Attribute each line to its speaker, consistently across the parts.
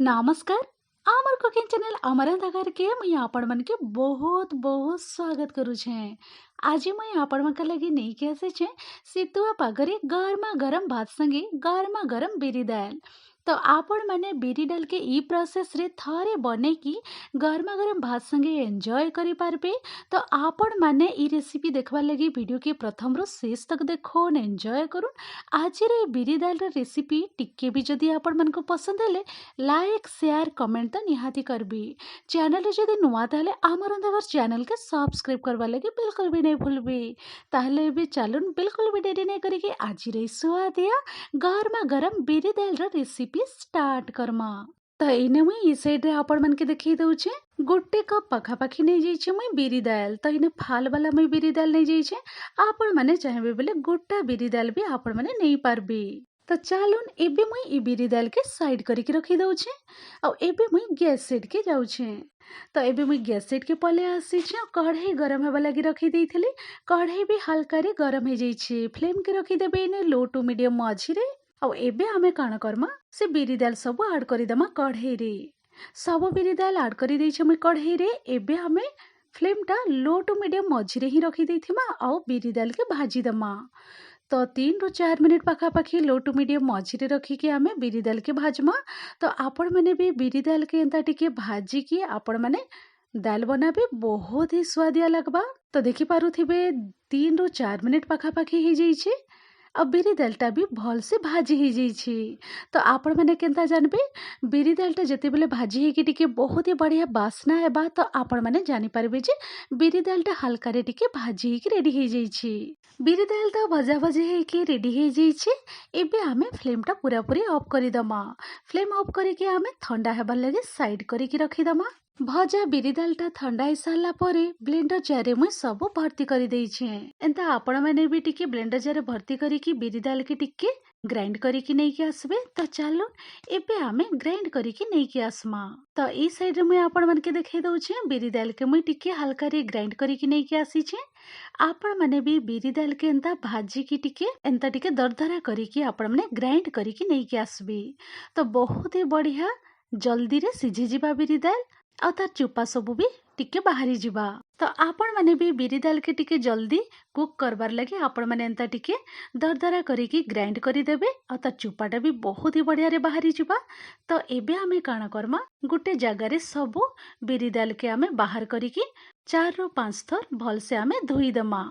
Speaker 1: नमस्कार। आमर cooking channel अमरंधा करके मुझे आपण मन के बहुत बहुत स्वागत करू छे। आज मुझे आपण मन के लगी नहीं के आसे छे सितुआ पागरे गरमा गरम भात संगे गरमा गरम बिरी दाल। तो आपण माने बिरी दाल के ई प्रोसेस रे थारे बने की गरमा गरम भात संगे एंजॉय करी पारबे। तो आपण माने ई रेसिपी देखवा लगी वीडियो के प्रथम रो शेष तक देखो न एंजॉय करूँ। आज रे बिरी दाल रे रेसिपी टिके भी जदि आपण मन को पसंद हेले लाइक शेयर कमेंट तो निहाती करबी। चैनल जदि नुआ ताले आमर अंधावर चैनल के सब्सक्राइब करवा लगे बिल्कुल भी नहीं भूलबी। ताहले भी चलून बिल्कुल भी देरी नहीं करी आज रे सुआदिया गरमा गरम बिरी दाल रो रेसिपी स्टार्ट करमा। तो इने मुई ई साइड रे आपण मन के देखि दउछे गोटे कप पाखापाखी नहीं जाइछे मुई बिरी दाल। तो इने फाल वाला मुई बिरी दाल नहीं जाइछे। आपण माने चाहेबे बोले गोटा बिरी दाल भी आपण माने नहीं पारबी। तो चलून एबे मुई ई बिरी दाल के साइड करी के रखी दउछे। आ एबे मुई गैस सेट के जाउछे। तो एबे मुई गैस सेट के पले आसी छे कढ़ाई गरम हेबा लगी रखी देइथिली। कढ़ाई भी हल्का रे गरम हे जाइछे। फ्लेम के रखी देबे इने लो टू मीडियम मझी रे। आ एबे आमे काण करमा से बिरी दाल सब ऐड करी दमा कढ़ाई रे। सब बिरी दाल ऐड करी देइछे मुई कढ़ाई रे। एबे आमे फ्लेम टा लो टू मीडियम मझी रे ही रखी देइथिमा आ बिरी दाल के भाजी दमा। तो 3 ରୁ 4 मिनिट पाखापाखी लो टू मीडियम मझी रखिकी आमे बिरी दाल के भाजमा। तो आपण माने भी बिरी दाल के एंता टिके भाजी की आपण माने दाल बनाबे बहुत ही स्वादिया लगबा। तो देखि पारुथिबे 3 ରୁ 4 मिनिट पाखापाखी ही जाइछे। अब बिरी दालटा भी भल से भाजी ही जाइछी। तो आपण माने केंता जानबे बिरी दालटा जते बेले भाजी हेकी टिके बहुत ही बढ़िया बास्ना हेबा। तो आपण माने जानि पारबे जे बिरी दालटा हल्का रे टिके भाजी हेकी रेडी हे जाइछी। बिरी दाल तो भजा भजी हेकी रेडी हे जाइछे। एबे आमे फ्लेम टा पूरा पूरी ऑफ करी दमा। फ्लेम ऑफ करके आमे ठंडा हेबार लगे साइड करके रखी दमा। भजा बिरी दालटा ठंडा हो सारा परे ब्लेंडर जार मुई सब भर्ती कर देइछे। एंता आपण माने भी टिके ब्लेंडर जार भर्ती करिकी बिरी दाल के टिके ग्राइंड करिकी नहीं के आसबे। तो चलो एबे आमे ग्राइंड करिकी नहीं के आसमा। तो ई साइड रे मुई आपण मन के देखाई दउछे बिरी दाल के मुई टिके हल्का रे ग्राइंड करिकी नहीं के आसी छे। आपण माने भी बिरी दाल के एंता भाजी की टिके एंता टिके दरदरा करिकी आपण माने ग्राइंड करिकी नहीं के आसबे। तो बहुत ही बढ़िया जल्दी रे सिझी जिबा बिरी दाल आ तार चुपा सबू भी टिके बाहरी जिबा। तो आपण माने भी बिरी दाल के टिके जल्दी कुक करबार लगे आपण माने एंता टिके दरदरा करिकी ग्राइंड करी देबे आ तार चुपाटा भी बहुत ही बढ़िया रे बाहरी जिबा। तो एबे आमे काण करमा गुटे जगह रे सबू बिरी दाल के आमे बाहर करिकी 4 ରୁ 5 थर भल से आमे धोई दमा।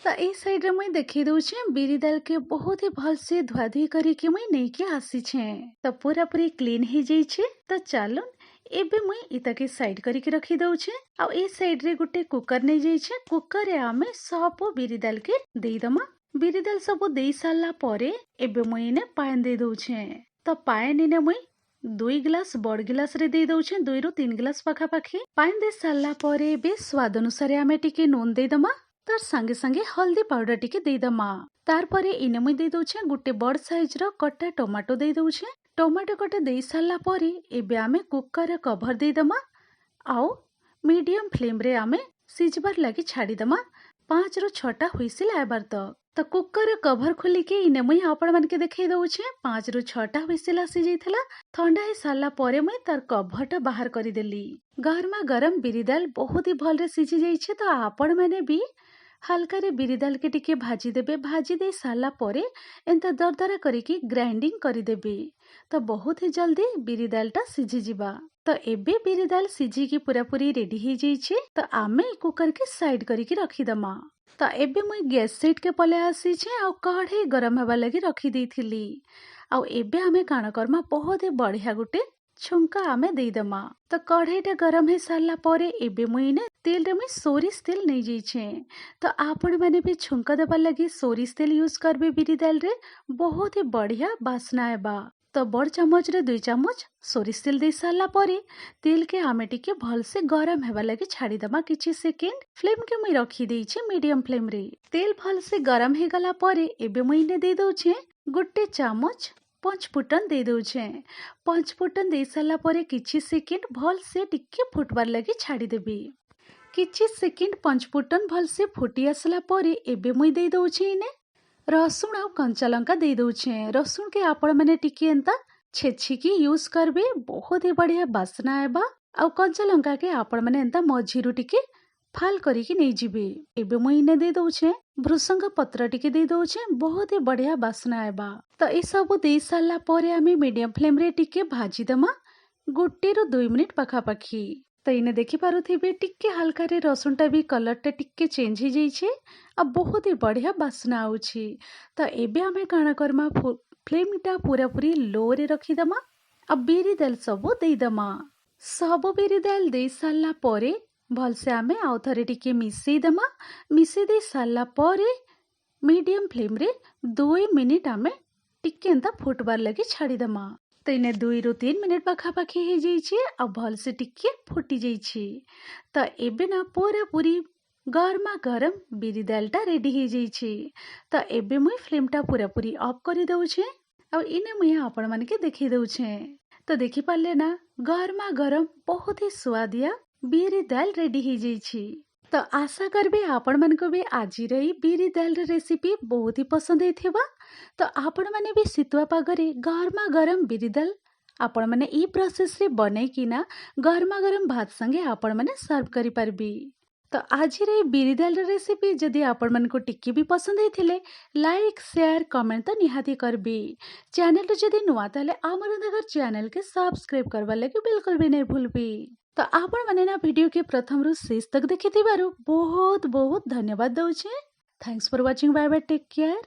Speaker 1: तो ई साइड रे मुई देखि दउछे बिरी दाल के बहुत ही भल से धुआ धुई करिकी मुई नहीं के आसी छे। तो पूरा पूरी क्लीन हे जाइछे। तो चलो एबे मुई इता के साइड करके रखी दउछे। आ ए साइड रे गुटे कुकर नहीं जाइछे। कुकर रे आमे सब बिरी दाल के देई दमा। बिरी दाल सब देई साला परे एबे मुई ने पानी दे दउछे। तो पानी ने मुई 2 गिलास बड़ गिलास रे दे दउछे। 2 ରୁ 3 गिलास पाखापाखी पानी दे साला परे एबे स्वाद अनुसार आमे टिके नून दे दमा। तार संगे संगे हल्दी पाउडर टिके दे दमा। तार परे इने मुई दे दउछे गुटे बड़ साइज रो कटा टमाटो दे दउछे। टमाटो कटा दे साला परे एबे आमे कुकर कवर दे दमा। आओ मीडियम फ्लेम रे आमे सिजबार लगी छाड़ी दमा 5 ରୁ 6टा हुइसिल आबार तक। तो कुकर कवर खोली के इने मुई आपण मन के देखाई दउछे 5 ରୁ 6टा हुइसिल आसी जाइथला। ठंडा हे साला परे मुई तार कवरटा बाहर करी देली। गरमा गरम बिरी दाल बहुत ही भल रे सिझी जाइछे। तो आपण माने भी हल्का रे बिरी दाल के टिके भाजी देबे। भाजी दे साला परे एंता दरदरा करिकी ग्राइंडिंग करी देबे। तो बहुत ही जल्दी बिरी दालटा सिझी जिबा। तो एबे बिरी दाल सिझी की पूरा पूरी रेडी हे जाइछे। तो आमे कुकर के साइड करिकी रखी दमा। तो एबे मुई गैस सेट के पले आसी छे आ कढ़ाई गरम हेबा लगी रखी देइथिली। आ एबे आमे काण करमा बहुत ही बढ़िया गुटे छुंका आमे दे दमा। तो कढ़ाईटा गरम हे सारा परे एबे मुई ने तेल रे मुई सोरिष तेल नहीं जाइछे। तो आपण माने भी छुंका देबा लगी सोरिष तेल यूज करबे बिरी दाल रे बहुत ही बढ़िया बास्ना हेबा। तो बड़ चामच रे 2 चामच सोरिष तेल दे सारा परे तेल के आमे टिके भल से गरम हेबा लगी छाड़ी दमा किछि सेकेंड। फ्लेम के मुई रखी देइछे मीडियम फ्लेम रे। तेल भल से गरम हे गला परे एबे मुई ने दे दउछे गुटे चामच पंचफुटन दे दउछे। पंचफुटन दे साला परे किछि सेकेंड भल से टिके फुटबार लगी छाड़ी देबी। किछि सेकेंड पंचफुटन भल से फुटी आसला परे एबे मुई दे दउछे इने रसुण आ कंचा लंका दे दउछे। रसुण के आपण माने टिके एंता ଛେଚିକି ୟୁଜ୍ କରିବେ ବହୁତ ହି ବଢ଼ିଆ ବାସ୍ନା ହେବା। ଆଉ କଞ୍ଚା ଲଙ୍କାକେ ଆପଣମାନେ ଏନ୍ତା ମଝିରୁ ଟିକେ ଫାଲ୍ କରିକି ନେଇଯିବେ। ଏବେ ମୁଁ ଇନେ ଦେଇ ଦଉଛେ ଭୃସଙ୍ଗ ପତ୍ର ଟିକେ ଦେଇ ଦଉଛେ, ବହୁତ ହି ବଢ଼ିଆ ବାସ୍ନା ହେବା। ତ ଏ ସବୁ ଦେଇ ସାରିଲା ପରେ ଆମେ ମିଡ଼ିୟମ୍ ଫ୍ଲେମ୍ରେ ଟିକେ ଭାଜିଦେମା 1ରୁ 2 ମିନିଟ୍ ପାଖାପାଖି। ତ ଇନେ ଦେଖିପାରୁଥିବେ ଟିକେ ହାଲକାରେ ରସୁଣଟା ବି କଲର୍ଟା ଟିକେ ଚେଞ୍ଜ ହେଇଯାଇଛେ ଆଉ ବହୁତ ହି ବଢ଼ିଆ ବାସ୍ନା ଆଉଛି। ତ ଏବେ ଆମେ କାଣା କରମା, ଫ୍ଲେମ୍ଟା ପୁରାପୁରି ଲୋରେ ରଖିଦେମା ଆଉ ବିରି ଦାଲ ସବୁ ଦେଇଦେମା। ସବୁ ବିରି ଦାଲ ଦେଇ ସାରିଲା ପରେ ଭଲସେ ଆମେ ଆଉ ଥରେ ଟିକେ ମିଶେଇଦେମା। ମିଶେଇ ଦେଇ ସାରିଲା ପରେ ମିଡ଼ିୟମ୍ ଫ୍ଲେମ୍ରେ 2 ମିନିଟ୍ ଆମେ ଟିକେ ଏନ୍ତା ଫୁଟବାର ଲାଗି ଛାଡ଼ିଦେମା। ତ ଇନେ 2ରୁ 3 ମିନିଟ୍ ପାଖାପାଖି ହେଇଯାଇଛି ଆଉ ଭଲସେ ଟିକେ ଫୁଟି ଯାଇଛି। ତ ଏବେ ନା ପୁରାପୁରି ଗରମା ଗରମ ବିରି ଦାଲଟା ରେଡ଼ି ହେଇଯାଇଛି। ତ ଏବେ ମୁଇଁ ଫ୍ଲେମ୍ଟା ପୁରାପୁରି ଅଫ୍ କରିଦେଉଛେ ଆଉ ଇନେ ମୁଇଁ ଆପଣମାନଙ୍କୁ ଦେଖେଇ ଦେଉଛେ। ତ ଦେଖିପାରିଲେ ନା ଗରମା ଗରମ ବହୁତ ହି ସୁଆଦିଆ ବିରି ଦାଲ ରେଡ଼ି ହେଇଯାଇଛି। ତ ଆଶା କରିବି ଆପଣମାନଙ୍କୁ ବି ଆଜିର ଏଇ ବିରି ଦାଲର ରେସିପି ବହୁତ ହି ପସନ୍ଦ ହେଇଥିବା। ତ ଆପଣମାନେ ବି ଶୀତୁଆ ପାଗରେ ଗରମା ଗରମ ବିରି ଦାଲ ଆପଣମାନେ ଏଇ ପ୍ରୋସେସରେ ବନେଇକିନା ଗରମା ଗରମ ଭାତ ସାଙ୍ଗେ ଆପଣମାନେ ସର୍ଭ କରିପାରିବେ। ତ ଆଜିର ଏଇ ବିରି ଦାଲର ରେସିପି ଯଦି ଆପଣମାନଙ୍କୁ ଟିକେ ବି ପସନ୍ଦ ହେଇଥିଲେ ଲାଇକ୍ ସେୟାର କମେଣ୍ଟ ତ ନିହାତି କରିବେ। ଚ୍ୟାନେଲରୁ ଯଦି ନୂଆ ତାହେଲେ ଆମର ତାଙ୍କର ଚ୍ୟାନେଲକେ ସବସ୍କ୍ରାଇब करवार लगे बिल्कुल भी नहीं भूलबी। तो आपण मैंने ना वीडियो के प्रथम रू शेष तक देखी बहुत बहुत धन्यवाद दौचे। Thanks for watching. Bye bye, take care.